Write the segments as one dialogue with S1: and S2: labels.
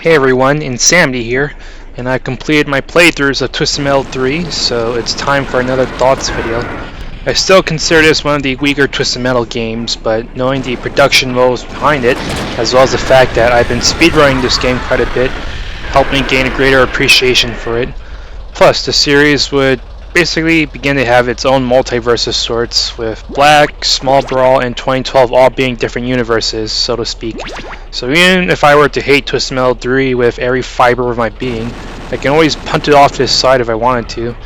S1: Hey everyone, Insanity here, and I completed my playthroughs of Twisted Metal 3, so it's time for another thoughts video. I still consider this one of the weaker Twisted Metal games, but knowing the production woes behind it, as well as the fact that I've been speedrunning this game quite a bit, helped me gain a greater appreciation for it. Plus, the series would basically begin to have its own multiverse of sorts, with Black, Small Brawl, and 2012 all being different universes, so to speak. So even if I were to hate Twisted Metal 3 with every fiber of my being, I can always punt it off to the side if I wanted to.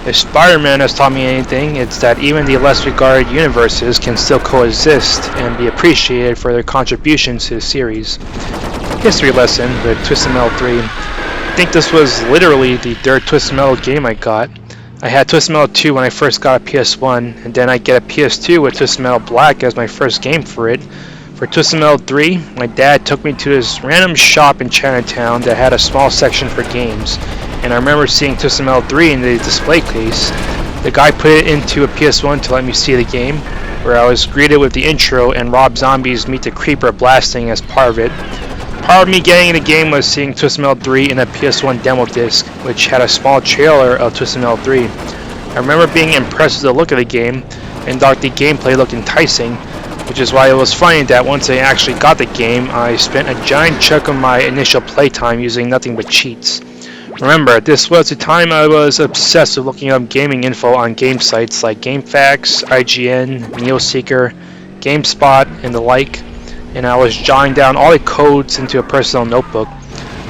S1: If Spider-Man has taught me anything, it's that even the less regarded universes can still coexist and be appreciated for their contributions to the series. History lesson with Twisted Metal 3. I think this was literally the third Twisted Metal game I got. I had Twisted Metal 2 when I first got a PS1, and then I get a PS2 with Twisted Metal Black as my first game for it. For Twisted Metal 3, my dad took me to this random shop in Chinatown that had a small section for games, and I remember seeing Twisted Metal 3 in the display case. The guy put it into a PS1 to let me see the game, where I was greeted with the intro and Rob Zombie's Meet the Creeper blasting as part of it. Part of me getting in the game was seeing Twisted Metal 3 in a PS1 demo disc, which had a small trailer of Twisted Metal 3. I remember being impressed with the look of the game, and thought the gameplay looked enticing, which is why it was funny that once I actually got the game, I spent a giant chunk of my initial playtime using nothing but cheats. Remember, this was the time I was obsessed with looking up gaming info on game sites like GameFAQs, IGN, NeoSeeker, GameSpot, and the like, and I was jotting down all the codes into a personal notebook.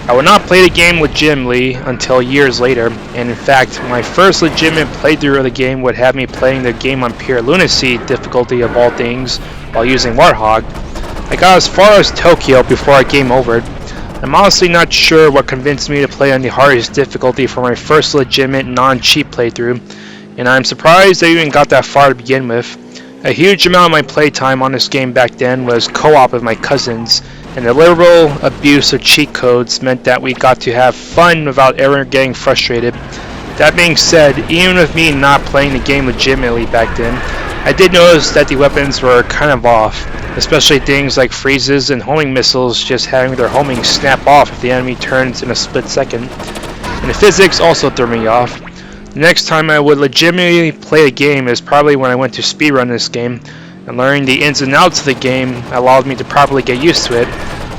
S1: I would not play the game legitimately until years later, and in fact, my first legitimate playthrough of the game would have me playing the game on pure lunacy difficulty of all things while using Warthog. I got as far as Tokyo before I game overed. I'm honestly not sure what convinced me to play on the hardest difficulty for my first legitimate non-cheat playthrough, and I'm surprised I even got that far to begin with. A huge amount of my playtime on this game back then was co-op with my cousins, and the liberal abuse of cheat codes meant that we got to have fun without ever getting frustrated. That being said, even with me not playing the game legitimately back then, I did notice that the weapons were kind of off, especially things like freezes and homing missiles just having their homing snap off if the enemy turns in a split second. And the physics also threw me off. The next time I would legitimately play a game is probably when I went to speedrun this game, and learning the ins and outs of the game allowed me to properly get used to it.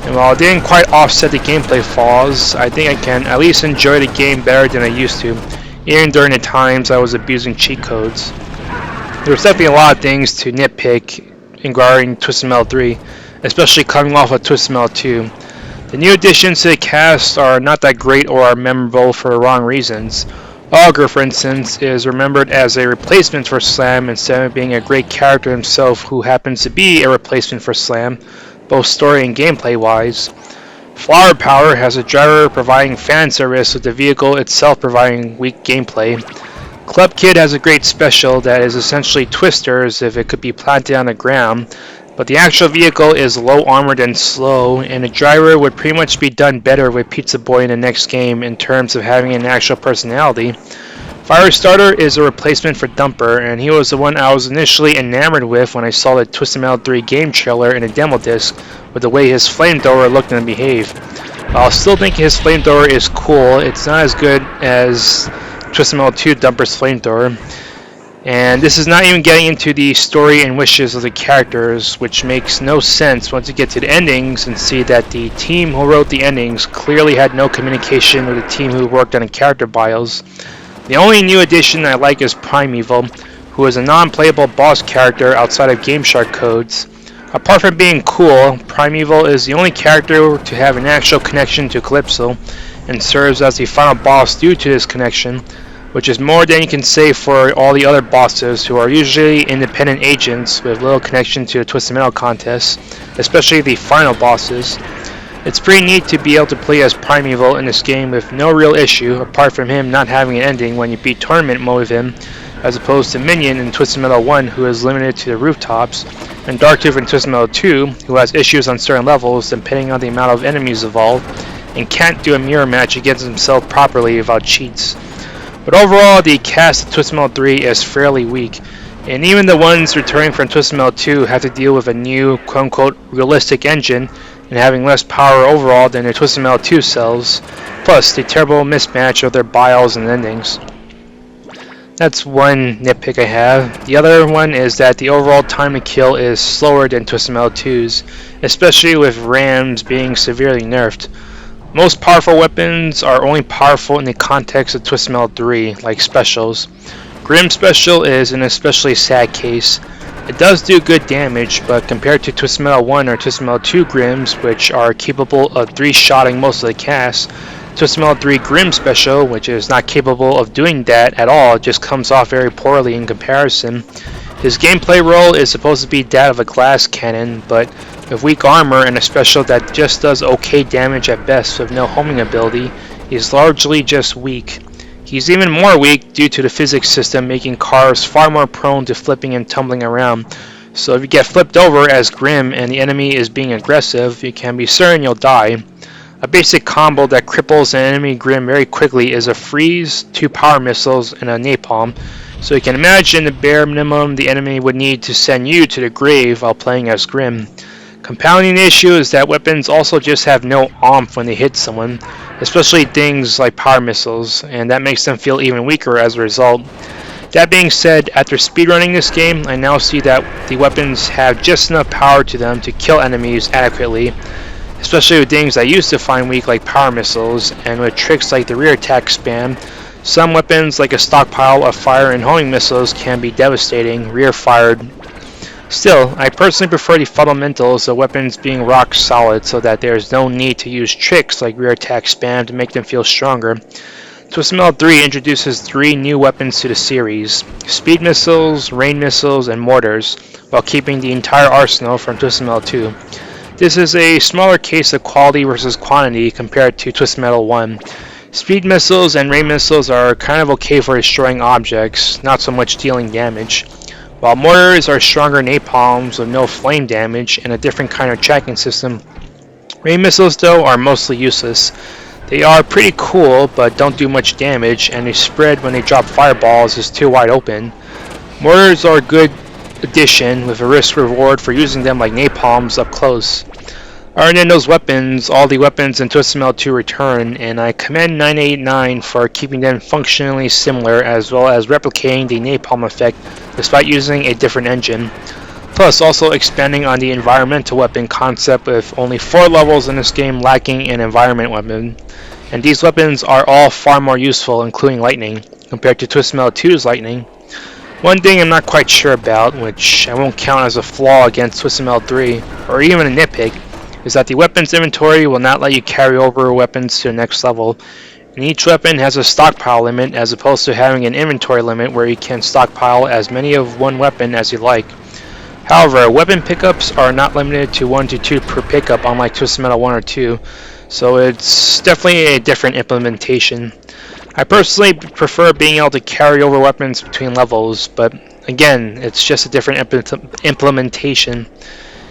S1: And while it didn't quite offset the gameplay flaws, I think I can at least enjoy the game better than I used to, even during the times I was abusing cheat codes. There's definitely a lot of things to nitpick regarding Twisted Metal 3, especially coming off of Twisted Metal 2. The new additions to the cast are not that great or are memorable for the wrong reasons. Augur, for instance, is remembered as a replacement for Slam instead of being a great character himself who happens to be a replacement for Slam, both story and gameplay wise. Flower Power has a driver providing fan service with the vehicle itself providing weak gameplay. Club Kid has a great special that is essentially Twisters if it could be planted on the ground, but the actual vehicle is low armored and slow, and the driver would pretty much be done better with Pizza Boy in the next game in terms of having an actual personality. Firestarter is a replacement for Dumper, and he was the one I was initially enamored with when I saw the Twisted Metal 3 game trailer in a demo disc with the way his flamethrower looked and behaved. While I still think his flamethrower is cool, it's not as good as Twisted Metal 2 Dumper's flamethrower. And this is not even getting into the story and wishes of the characters, which makes no sense once you get to the endings and see that the team who wrote the endings clearly had no communication with the team who worked on the character bios. The only new addition I like is Primeval, who is a non-playable boss character outside of GameShark codes. Apart from being cool, Primeval is the only character to have an actual connection to Calypso, and serves as the final boss due to this connection, which is more than you can say for all the other bosses who are usually independent agents with little connection to the Twisted Metal contest, especially the final bosses. It's pretty neat to be able to play as Primeval in this game with no real issue apart from him not having an ending when you beat tournament mode with him, as opposed to Minion in Twisted Metal 1 who is limited to the rooftops, and Darktooth in Twisted Metal 2 who has issues on certain levels depending on the amount of enemies involved, and can't do a mirror match against himself properly without cheats. But overall, the cast of Twisted Metal 3 is fairly weak, and even the ones returning from Twisted Metal 2 have to deal with a new, quote-unquote, realistic engine and having less power overall than the Twisted Metal 2 cells, plus the terrible mismatch of their bios and endings. That's one nitpick I have. The other one is that the overall time to kill is slower than Twisted Metal 2's, especially with rams being severely nerfed. Most powerful weapons are only powerful in the context of Twisted Metal 3, like specials. Grim Special is an especially sad case. It does do good damage, but compared to Twisted Metal 1 or Twisted Metal 2 Grims, which are capable of 3-shotting most of the cast, Twisted Metal 3 Grim Special, which is not capable of doing that at all, just comes off very poorly in comparison. His gameplay role is supposed to be that of a glass cannon, but with weak armor and a special that just does okay damage at best with no homing ability, he's largely just weak. He's even more weak due to the physics system making cars far more prone to flipping and tumbling around. So if you get flipped over as Grim and the enemy is being aggressive, you can be certain you'll die. A basic combo that cripples an enemy Grim very quickly is a freeze, 2 power missiles, and a napalm. So you can imagine the bare minimum the enemy would need to send you to the grave while playing as Grim. Compounding the issue is that weapons also just have no oomph when they hit someone, especially things like power missiles, and that makes them feel even weaker as a result. That being said, after speedrunning this game, I now see that the weapons have just enough power to them to kill enemies adequately, especially with things I used to find weak like power missiles, and with tricks like the rear attack spam. Some weapons like a stockpile of fire and homing missiles can be devastating, rear fired. Still, I personally prefer the fundamentals of weapons being rock solid so that there is no need to use tricks like rear attack spam to make them feel stronger. Twisted Metal 3 introduces 3 new weapons to the series: speed missiles, rain missiles, and mortars, while keeping the entire arsenal from Twisted Metal 2. This is a smaller case of quality versus quantity compared to Twisted Metal 1. Speed missiles and rain missiles are kind of okay for destroying objects, not so much dealing damage, while mortars are stronger napalms with no flame damage and a different kind of tracking system. Rain missiles, though, are mostly useless. They are pretty cool, but don't do much damage, and the spread when they drop fireballs is too wide open. Mortars are a good addition with a risk reward for using them like napalms up close. Other than those weapons, all the weapons in Twisted Metal 2 return, and I commend 989 for keeping them functionally similar as well as replicating the napalm effect despite using a different engine. Plus also expanding on the environmental weapon concept with only 4 levels in this game lacking an environment weapon. And these weapons are all far more useful, including lightning, compared to Twisted Metal 2's lightning. One thing I'm not quite sure about, which I won't count as a flaw against Twisted Metal 3, or even a nitpick, is that the weapons inventory will not let you carry over weapons to the next level, and each weapon has a stockpile limit as opposed to having an inventory limit where you can stockpile as many of one weapon as you like. However, weapon pickups are not limited to 1 to 2 per pickup unlike Twisted Metal 1 or 2, so it's definitely a different implementation. I personally prefer being able to carry over weapons between levels, but again, it's just a different implementation.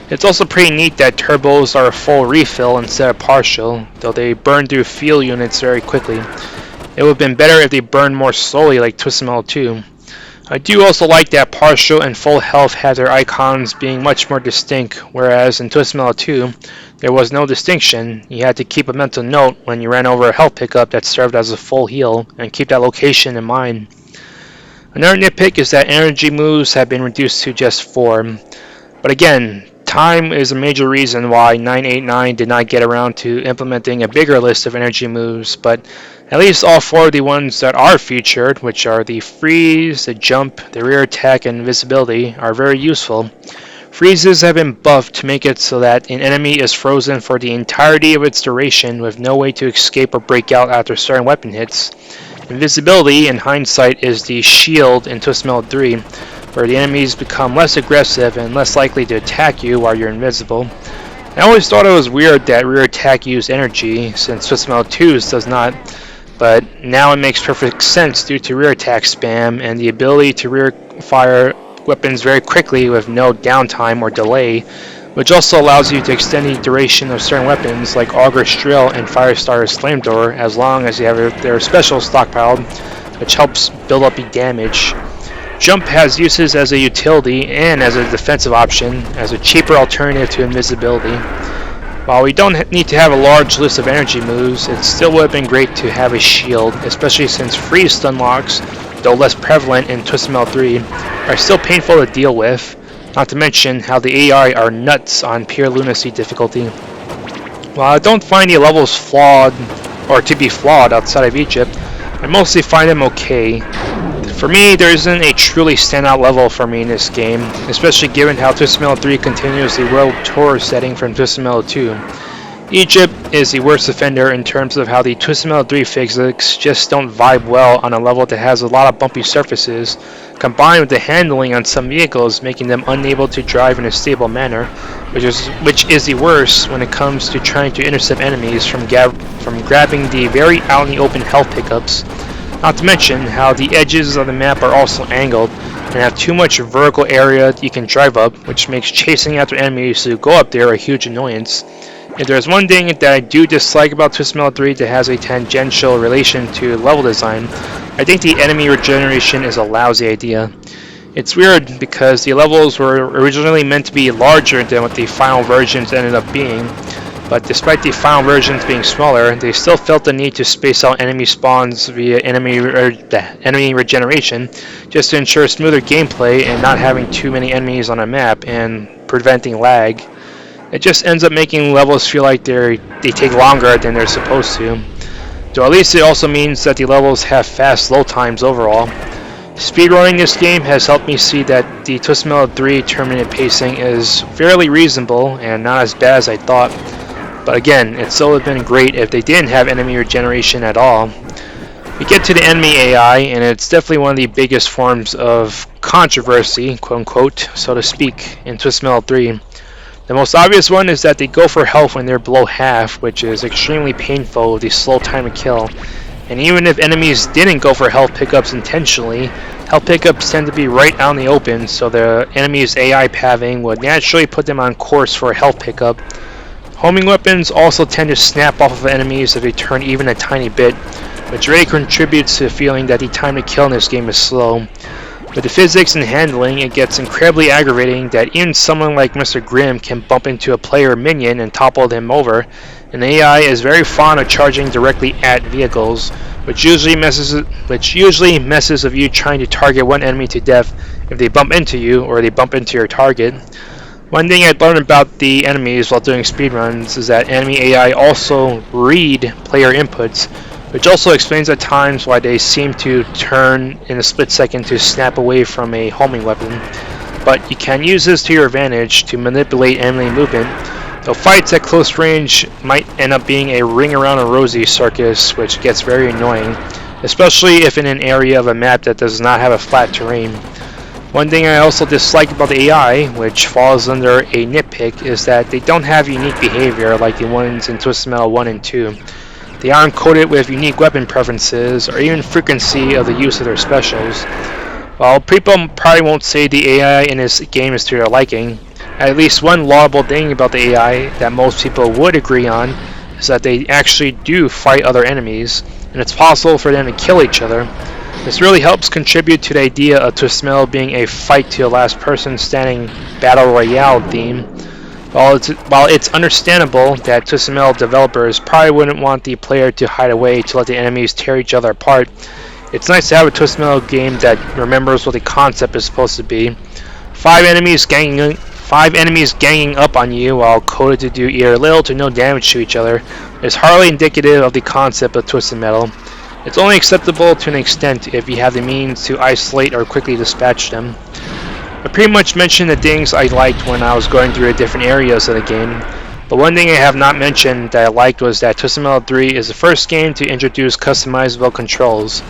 S1: It's also pretty neat that turbos are a full refill instead of partial, though they burn through fuel units very quickly. It would have been better if they burned more slowly like Twisted Metal 2. I do also like that partial and full health had their icons being much more distinct, whereas in Twisted Metal 2 there was no distinction. You had to keep a mental note when you ran over a health pickup that served as a full heal, and keep that location in mind. Another nitpick is that energy moves have been reduced to just 4, but again, time is a major reason why 989 did not get around to implementing a bigger list of energy moves, but at least all 4 of the ones that are featured, which are the freeze, the jump, the rear attack, and invisibility, are very useful. Freezes have been buffed to make it so that an enemy is frozen for the entirety of its duration with no way to escape or break out after certain weapon hits. Invisibility, in hindsight, is the shield in Twisted Metal 3, where the enemies become less aggressive and less likely to attack you while you're invisible. I always thought it was weird that rear attack used energy, since Twisted Metal 2's does not, but now it makes perfect sense due to rear attack spam and the ability to rear fire weapons very quickly with no downtime or delay, which also allows you to extend the duration of certain weapons like Augur's Drill and Firestar's Flamethrower as long as you have their special stockpiled, which helps build up the damage. Jump has uses as a utility and as a defensive option, as a cheaper alternative to invisibility. While we don't need to have a large list of energy moves, it still would have been great to have a shield, especially since freeze stun locks, though less prevalent in Twisted Metal 3, are still painful to deal with, not to mention how the AI are nuts on pure lunacy difficulty. While I don't find the levels flawed, or to be flawed outside of Egypt, I mostly find them okay. For me, there isn't a truly standout level for me in this game, especially given how Twisted Metal 3 continues the world tour setting from Twisted Metal 2. Egypt is the worst offender in terms of how the Twisted Metal 3 physics just don't vibe well on a level that has a lot of bumpy surfaces, combined with the handling on some vehicles making them unable to drive in a stable manner, which is the worst when it comes to trying to intercept enemies from grabbing the very out in the open health pickups. Not to mention how the edges of the map are also angled and have too much vertical area you can drive up, which makes chasing after enemies who go up there a huge annoyance. If there's one thing that I do dislike about Twisted Metal 3 that has a tangential relation to level design, I think the enemy regeneration is a lousy idea. It's weird because the levels were originally meant to be larger than what the final versions ended up being, but despite the final versions being smaller, they still felt the need to space out enemy spawns via enemy regeneration just to ensure smoother gameplay and not having too many enemies on a map and preventing lag. It just ends up making levels feel like they take longer than they're supposed to. Though at least it also means that the levels have fast load times overall. Speedrunning this game has helped me see that the Twisted Metal 3 tournament pacing is fairly reasonable and not as bad as I thought. But again, it still would have been great if they didn't have enemy regeneration at all. We get to the enemy AI, and it's definitely one of the biggest forms of controversy, quote unquote, so to speak, in Twisted Metal 3. The most obvious one is that they go for health when they're below half, which is extremely painful with the slow time to kill. And even if enemies didn't go for health pickups intentionally, health pickups tend to be right out in the open, so the enemy's AI pathing would naturally put them on course for a health pickup. Homing weapons also tend to snap off of enemies if they turn even a tiny bit, which really contributes to the feeling that the time to kill in this game is slow. With the physics and handling, it gets incredibly aggravating that even someone like Mr. Grimm can bump into a player minion and topple them over, and the AI is very fond of charging directly at vehicles, which usually messes with you trying to target one enemy to death if they bump into you or they bump into your target. One thing I learned about the enemies while doing speedruns is that enemy AI also read player inputs, which also explains at times why they seem to turn in a split second to snap away from a homing weapon. But you can use this to your advantage to manipulate enemy movement, though fights at close range might end up being a ring around a rosy circus, which gets very annoying, especially if in an area of a map that does not have a flat terrain. One thing I also dislike about the AI, which falls under a nitpick, is that they don't have unique behavior like the ones in Twisted Metal 1 and 2. They aren't coded with unique weapon preferences or even frequency of the use of their specials. While people probably won't say the AI in this game is to their liking, at least one laudable thing about the AI that most people would agree on is that they actually do fight other enemies, and it's possible for them to kill each other. This really helps contribute to the idea of Twisted Metal being a fight to the last person standing battle royale theme. While it's understandable that Twisted Metal developers probably wouldn't want the player to hide away to let the enemies tear each other apart, it's nice to have a Twisted Metal game that remembers what the concept is supposed to be. Five enemies ganging up on you while coded to do either little to no damage to each other is hardly indicative of the concept of Twisted Metal. It's only acceptable to an extent if you have the means to isolate or quickly dispatch them. I pretty much mentioned the things I liked when I was going through the different areas of the game, but one thing I have not mentioned that I liked was that Twisted Metal 3 is the first game to introduce customizable controls.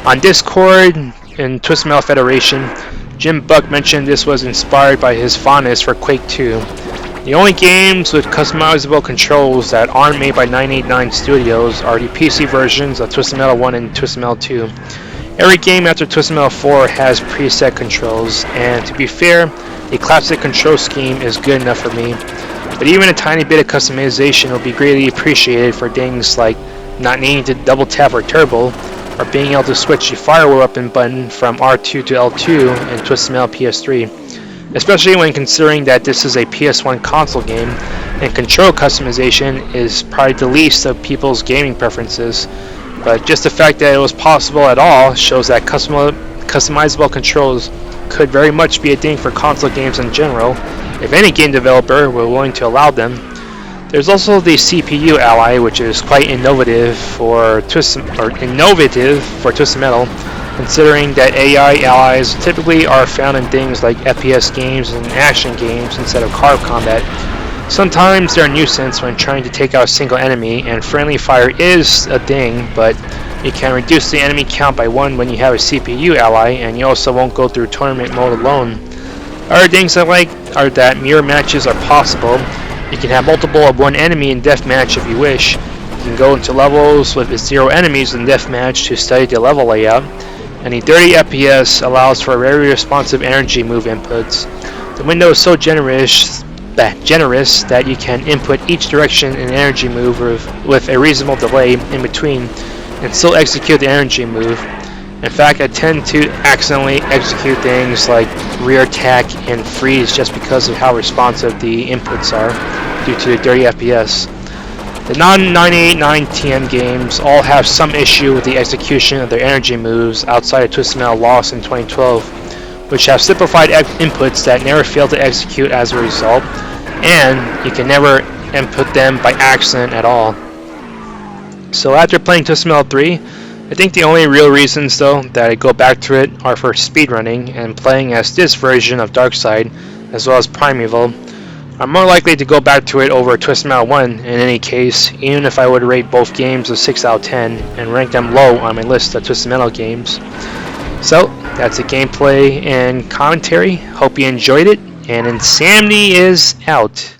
S1: On Discord and Twisted Metal Federation, Jim Buck mentioned this was inspired by his fondness for Quake 2. The only games with customizable controls that aren't made by 989 Studios are the PC versions of Twisted Metal 1 and Twisted Metal 2. Every game after Twisted Metal 4 has preset controls, and to be fair, the classic control scheme is good enough for me. But even a tiny bit of customization will be greatly appreciated for things like not needing to double tap or turbo, or being able to switch the fire weapon button from R2 to L2 in Twisted Metal PS3. especially when considering that this is a PS1 console game and control customization is probably the least of people's gaming preferences. But just the fact that it was possible at all shows that customizable controls could very much be a thing for console games in general, if any game developer were willing to allow them. There's also the CPU Ally, which is quite innovative for Twisted Metal, considering that AI allies typically are found in things like FPS games and action games instead of car combat. Sometimes they're a nuisance when trying to take out a single enemy, and friendly fire is a thing, but you can reduce the enemy count by 1 when you have a CPU ally, and you also won't go through tournament mode alone. Other things I like are that mirror matches are possible. You can have multiple of one enemy in deathmatch if you wish. You can go into levels with 0 enemies in deathmatch to study the level layout, and the 30 FPS allows for very responsive energy move inputs. The window is so generous that you can input each direction in an energy move with a reasonable delay in between and still execute the energy move. In fact, I tend to accidentally execute things like rear attack and freeze just because of how responsive the inputs are due to the 30 FPS. The non-989 TM games all have some issue with the execution of their energy moves outside of Twisted Metal Lost in 2012, which have simplified inputs that never fail to execute as a result, and you can never input them by accident at all. So after playing Twisted Metal 3, I think the only real reasons though that I go back to it are for speedrunning and playing as this version of Darkside, as well as Primeval. I'm more likely to go back to it over Twisted Metal 1 in any case, even if I would rate both games a 6 out of 10 and rank them low on my list of Twisted Metal games. So, that's the gameplay and commentary. Hope you enjoyed it, and Insanity is out.